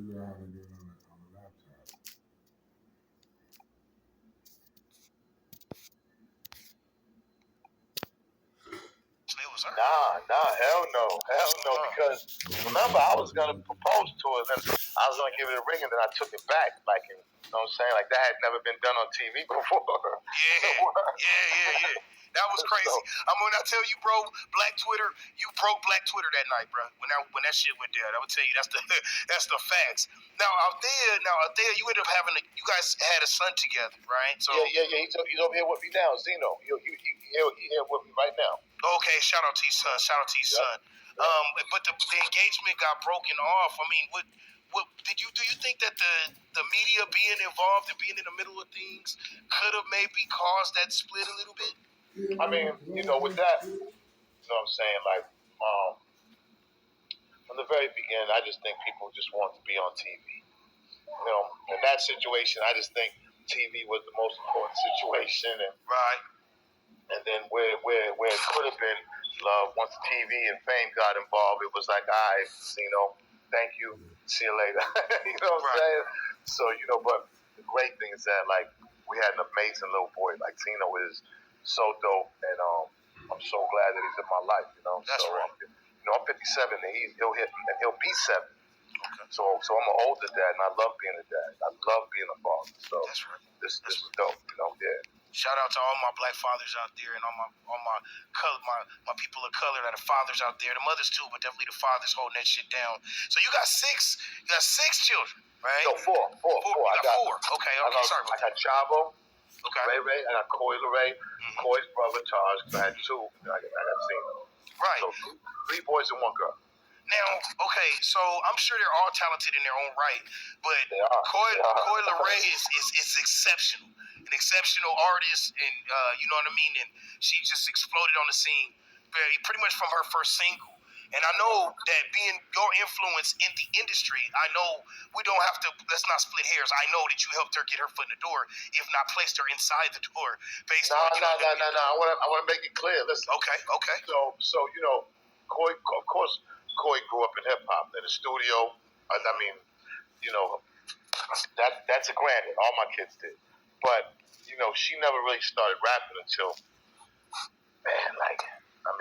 It was her. Hell no, because remember I was gonna propose to her, then I was gonna give it a ring, and then I took it back, like, you know what I'm saying, like that had never been done on TV before. Yeah. That was crazy. I'm gonna tell you, bro. Black Twitter, you broke Black Twitter that night, bro. When that shit went down, I would tell you that's the facts. Now Althea, you ended up you guys had a son together, right? So yeah. He's over here with me now, Zeno. He here with me right now. Okay, shout out to your son. But the engagement got broken off. I mean, what do you think that the media being involved and being in the middle of things could have maybe caused that split a little bit? I mean, with that, you know what I'm saying, like, from the very beginning, I just think people just want to be on TV. In that situation, I just think TV was the most important situation, and right. And then where it could have been love, once TV and fame got involved, it was like, all right, thank you, see you later. You know what I'm saying? So, but the great thing is that, like, we had an amazing little boy. Like, Zeno is so dope, and I'm so glad that he's in my life, That's right. I'm 57, and he'll be 7. Okay. So I'm an older dad, and I love being a dad. I love being a father. So that's right. This is dope, yeah. Shout out to all my black fathers out there and all my people of color that are fathers out there. The mothers too, but definitely the fathers holding that shit down. So you got six children, right? No, four. You got four. Okay, sorry. I got Chavo, okay. Ray, I got Leray, Coy's brother Taj. I had 2. I got Zeno. Right. So 3 boys and 1 girl. Now, okay, so I'm sure they're all talented in their own right, but Coy Leray is exceptional, an exceptional artist, and you know what I mean. And she just exploded on the scene, pretty much from her first single. And I know that being your influence in the industry, I know we don't have to. Let's not split hairs. I know that you helped her get her foot in the door, if not placed her inside the door. No. I want to make it clear. Listen. Okay. So Coy, of course. Coy grew up in hip hop in the studio. I mean, that's a granted. All my kids did, but she never really started rapping until,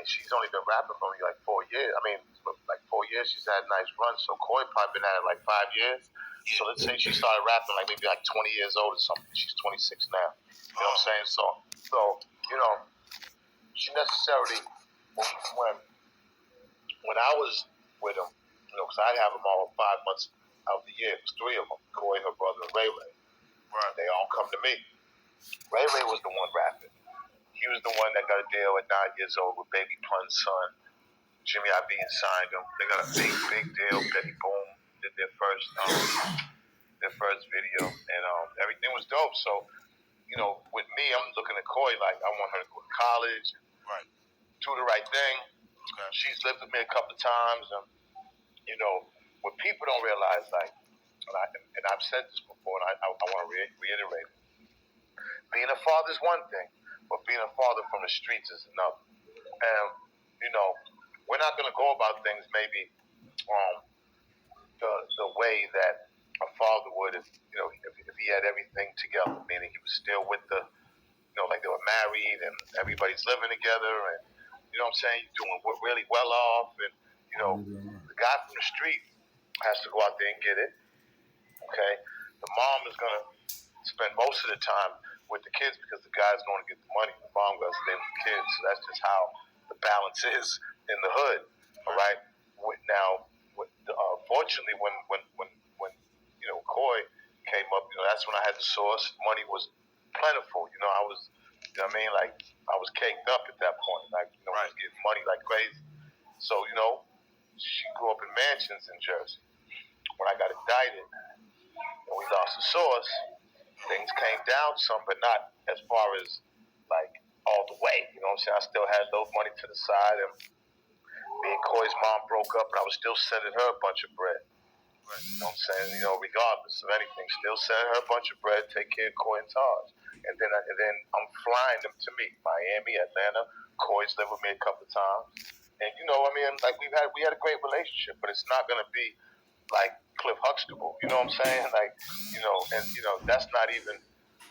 she's only been rapping for me like 4 years. I mean, like 4 years. She's had a nice run. So Coy probably been at it like 5 years. So let's say she started rapping like maybe like 20 years old or something. She's 26 now. You know what I'm saying? So she necessarily when I was with him, because I'd have them all 5 months out of the year. It was 3 of them, Coy, her brother, and Ray. Right. They all come to me. Ray was the one rapping. He was the one that got a deal at 9 years old with Baby Pun's son. Jimmy Iovine signed him. They got a big deal. Betty Boom did their first video, and everything was dope. So, with me, I'm looking at Coy like I want her to go to college, right? Do the right thing. Okay. She's lived with me a couple of times, and what people don't realize, like, and I've said this before, and I want to reiterate it. Being a father is one thing, but being a father from the streets is another. And we're not going to go about things maybe the way that a father would if he had everything together, meaning he was still with like they were married and everybody's living together, and you know what I'm saying, you're doing really well off, and the guy from the street has to go out there and get it. Okay, the mom is gonna spend most of the time with the kids because the guy's going to get the money. The mom gotta stay with the kids. So that's just how the balance is in the hood. All right. Now, fortunately, when Coy came up, that's when I had the source. Money was plentiful. I was, like I was caked up at that point. Like, I was getting money like crazy. So, she grew up in mansions in Jersey. When I got indicted and we lost the source, things came down some, but not as far as like all the way. You know what I'm saying? I still had a little money to the side, and me and Coy's mom broke up, and I was still sending her a bunch of bread. Right. You know what I'm saying? Regardless of anything, still sending her a bunch of bread, take care of Coy and Taj. And then I'm flying them to me, Miami, Atlanta. Coy's lived with me a couple of times. And like we had a great relationship, but it's not gonna be like Cliff Huxtable. You know what I'm saying? Like, and that's not even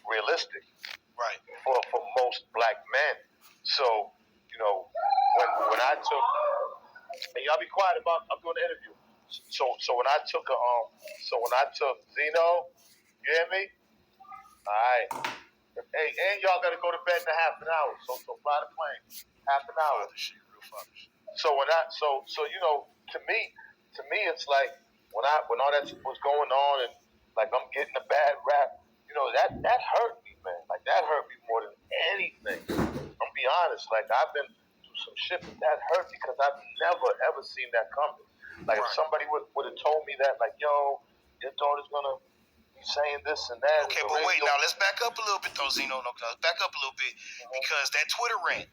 realistic, right? For most black men. So, when I took, and y'all be quiet about, I'm doing the interview. So when I took Zeno, you hear me? All right. Hey, and y'all got to go to bed in a half an hour. So fly the plane, half an hour. So to me, it's like when all that was going on and like I'm getting a bad rap, that hurt me, man. Like that hurt me more than anything. I'm be honest. Like I've been through some shit that hurt because I've never ever seen that coming. Like if somebody would have told me that, like, yo, your daughter's gonna be saying this and that. Okay, but wait, now let's back up a little bit though, Zeno. No, back up a little bit because that Twitter rant,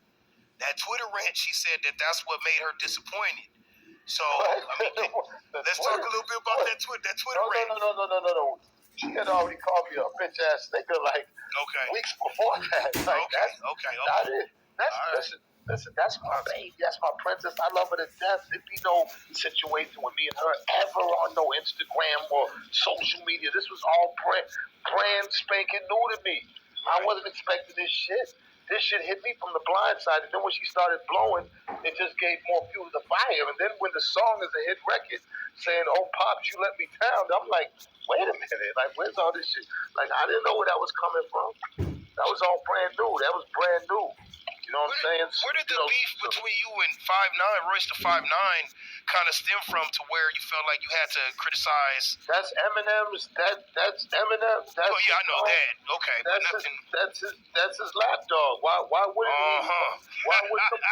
she said that's what made her disappointed. So let's talk a little bit about that Twitter rant. No. She had already called me a bitch ass nigga like weeks before that. Like, Listen, that's my baby. That's my princess. I love her to death. There'd be no situation with me and her ever on no Instagram or social media. This was all brand spanking new to me. I wasn't expecting this shit. This shit hit me from the blind side. And then when she started blowing, it just gave more fuel to the fire. And then when the song is a hit record saying, "Oh, Pops, you let me down," I'm like, wait a minute. Like, where's all this shit? Like, I didn't know where that was coming from. That was all brand new. That was brand new. You know what I'm saying? Where did the beef between you and 5'9", Royce the 5'9", kind of stem from to where you felt like you had to criticize? That's Eminem's. That's Eminem. I know that. Okay, but nothing. That's his lapdog. Why wouldn't he? Why wouldn't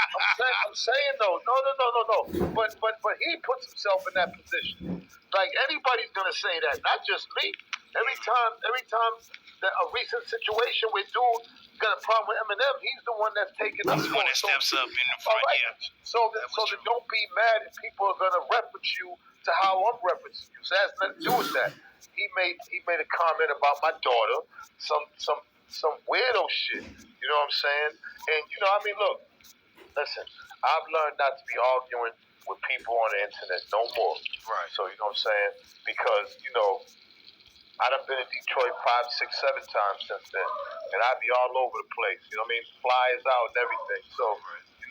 I'm saying though. No. But he puts himself in that position. Like anybody's gonna say that, not just me. Every time that a recent situation with dude got a problem with Eminem, he's the one that's taking up. He's the one that steps up in the front. Right. Yeah. So don't be mad if people are gonna reference you to how I'm referencing you. So that has nothing to do with that. He made a comment about my daughter, some weirdo shit. You know what I'm saying? And look, listen, I've learned not to be arguing with people on the internet no more. Right. So you know what I'm saying? Because I done been in Detroit 5, 6, 7 times since then, and I be all over the place. You know what I mean? Flyers out and everything. So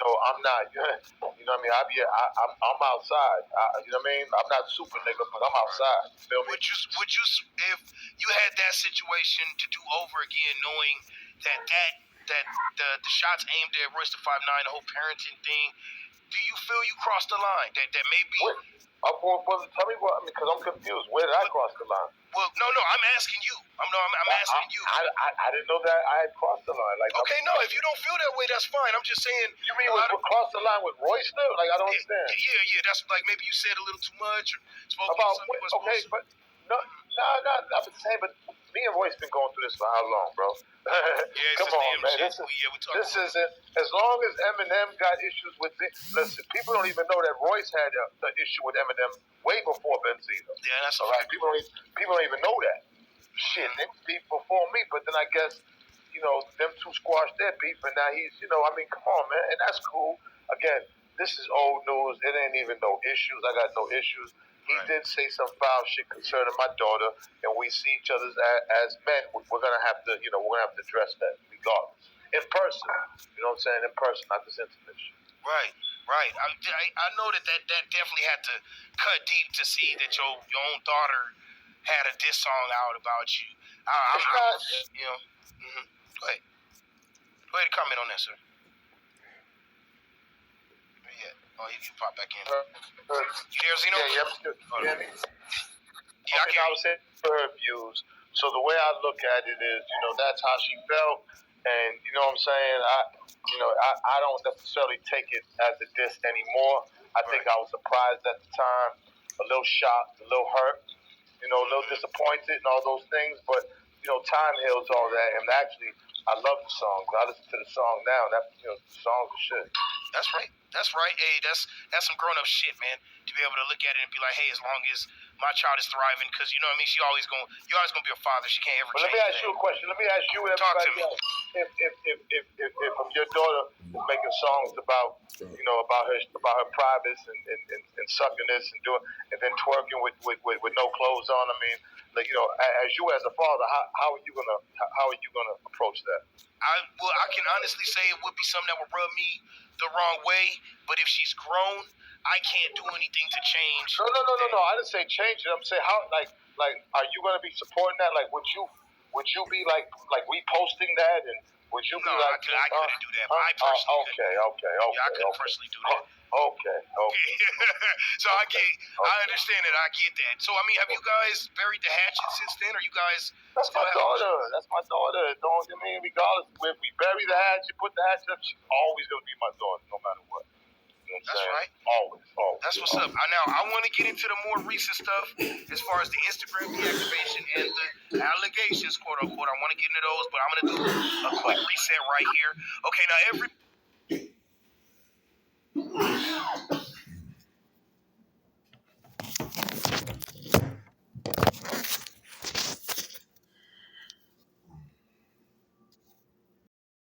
I'm not. You know what I mean? I'm outside. You know what I mean? I'm not super nigga, but I'm outside. You feel me? Would you if you had that situation to do over again, knowing that the shots aimed at Royce the 5'9", the whole parenting thing, do you feel you crossed the line? That maybe. Tell me what, because I'm confused. Where did I cross the line? Well, no, I'm asking you. I'm asking you. I didn't know that I had crossed the line. Like, okay, no, if you don't feel that way, that's fine. I'm just saying. You mean we crossed the line with Royce though? Like, I don't understand. Yeah. That's like maybe you said a little too much or spoke about something. Okay, but no. I'm saying, but me and Royce been going through this for how long, bro? Come on, man. This isn't. As long as Eminem got issues with it, listen, people don't even know that Royce had an issue with Eminem way before Benzino. Yeah, that's all right. People don't even know that. Shit, they beef before me, but then I guess them two squashed their beef, and now he's come on, man, and that's cool. Again, this is old news. It ain't even no issues. I got no issues. He did say some foul shit concerning my daughter, and we see each other as men. We're gonna have to, address that regardless in person. You know what I'm saying? In person, not this internet shit. Right. I know that definitely had to cut deep to see that your own daughter had a diss song out about you. Go ahead. Go ahead and comment on that, sir. Oh, you can pop back in. You there, Zeno? Yeah, I was saying her views. So the way I look at it is, that's how she felt, and you know what I'm saying. I don't necessarily take it as a diss anymore. I think I was surprised at the time, a little shocked, a little hurt, a little disappointed, and all those things. But time heals all that, and actually, I love the song. I listen to the song now. That the songs are shit. That's right. Hey, that's some grown up shit, man. To be able to look at it and be like, hey, as long as my child is thriving because you know what I mean. You're always gonna be a father. She can't ever But change. Let me ask you a question. Let me ask you and everybody else. If your daughter is making songs about about her privates and sucking this and doing and then twerking with no clothes on, I mean, like as you as a father, how are you gonna approach that? I can honestly say it would be something that would rub me the wrong way. But if she's grown, I can't do anything to change. No. I didn't say change it. I'm saying how like are you gonna be supporting that? Like would you be like reposting that and would you be like? I couldn't do that. I personally Okay. Yeah, I couldn't personally do that. Okay. So I understand it. I get that. So I mean, have you guys buried the hatchet since then? Or you guys? That's my daughter. That's my daughter. Don't I mean, regardless if we bury the hatchet, put the hatchet up, she's always gonna be my daughter, no matter what. You know what I'm saying? Right. Always. That's what's up. Now I want to get into the more recent stuff as far as the Instagram deactivation and the allegations, quote unquote. I want to get into those, but I'm gonna do a quick reset right here. Okay, now